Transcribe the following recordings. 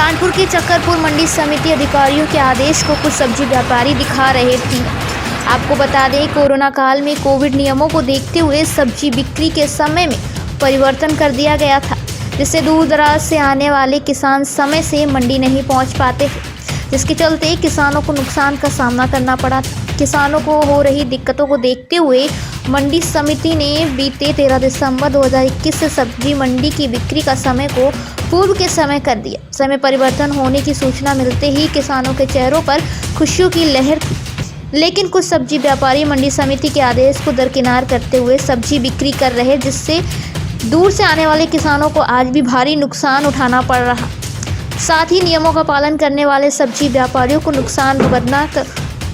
कानपुर की चक्करपुर मंडी समिति अधिकारियों के आदेश को कुछ सब्जी व्यापारी दिखा रहे थे। आपको बता दें, कोरोना काल में कोविड नियमों को देखते हुए सब्जी बिक्री के समय में परिवर्तन कर दिया गया था, जिससे दूर दराज से आने वाले किसान समय से मंडी नहीं पहुंच पाते थे, जिसके चलते किसानों को नुकसान का सामना करना पड़ा था। किसानों को हो रही दिक्कतों को देखते हुए मंडी समिति ने बीते 13 दिसंबर 2021 से सब्जी मंडी की बिक्री का समय को पूर्व के समय कर दिया। समय परिवर्तन होने की सूचना मिलते ही किसानों के चेहरों पर खुशियों की लहर थी, लेकिन कुछ सब्जी व्यापारी मंडी समिति के आदेश को दरकिनार करते हुए सब्जी बिक्री कर रहे, जिससे दूर से आने वाले किसानों को आज भी भारी नुकसान उठाना पड़ रहा। साथ ही नियमों का पालन करने वाले सब्जी व्यापारियों को नुकसान भुगतना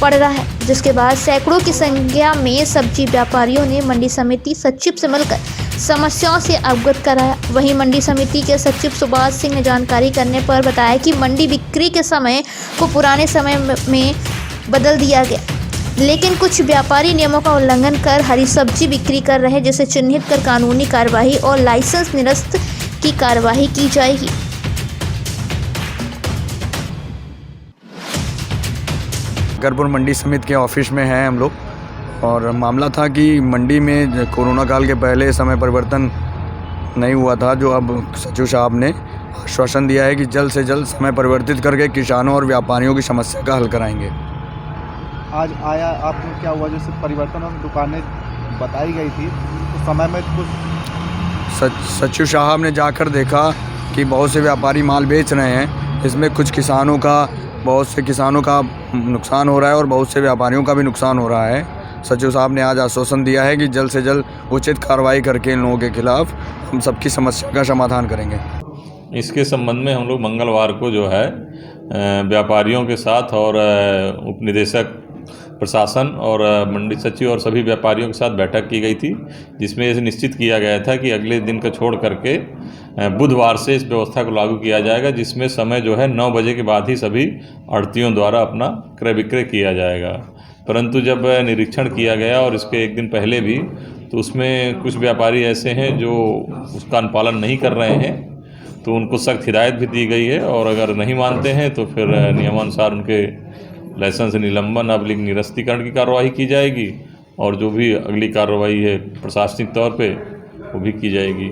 पड़ रहा है, जिसके बाद सैकड़ों की संख्या में सब्जी व्यापारियों ने मंडी समिति सचिव से मिलकर समस्याओं से अवगत कराया। वहीं मंडी समिति के सचिव सुभाष सिंह ने जानकारी करने पर बताया कि मंडी बिक्री के समय को पुराने समय में बदल दिया गया, लेकिन कुछ व्यापारी नियमों का उल्लंघन कर हरी सब्जी बिक्री कर रहे, जिसे चिन्हित कर कानूनी कार्रवाई और लाइसेंस निरस्त की कार्रवाई की जाएगी। चक्करपुर मंडी समिति के ऑफिस में हैं हम लोग, और मामला था कि मंडी में कोरोना काल के पहले समय परिवर्तन नहीं हुआ था, जो अब सचिव साहब ने आश्वासन दिया है कि जल्द से जल्द समय परिवर्तित करके किसानों और व्यापारियों की समस्या का हल कराएंगे। आज आया आपको क्या हुआ, जैसे परिवर्तन और दुकानें बताई गई थी तो समय में कुछ सचिव साहब ने जाकर देखा कि बहुत से व्यापारी माल बेच रहे हैं, इसमें बहुत से किसानों का नुकसान हो रहा है और बहुत से व्यापारियों का भी नुकसान हो रहा है। सचिव साहब ने आज आश्वासन दिया है कि जल्द से जल्द उचित कार्रवाई करके इन लोगों के खिलाफ हम सबकी समस्या का समाधान करेंगे। इसके संबंध में हम लोग मंगलवार को जो है व्यापारियों के साथ और उपनिदेशक प्रशासन और मंडी सचिव और सभी व्यापारियों के साथ बैठक की गई थी, जिसमें ये निश्चित किया गया था कि अगले दिन का छोड़ करके बुधवार से इस व्यवस्था को लागू किया जाएगा, जिसमें समय जो है 9 बजे के बाद ही सभी आढ़तियों द्वारा अपना क्रय विक्रय किया जाएगा। परंतु जब निरीक्षण किया गया और इसके एक दिन पहले भी, तो उसमें कुछ व्यापारी ऐसे हैं जो उसका अनुपालन नहीं कर रहे हैं, तो उनको सख्त हिदायत भी दी गई है और अगर नहीं मानते हैं तो फिर नियमानुसार उनके लाइसेंस निलंबन अबलिग निरस्तीकरण की कार्रवाई की जाएगी और जो भी अगली कार्रवाई है प्रशासनिक तौर पे वो भी की जाएगी।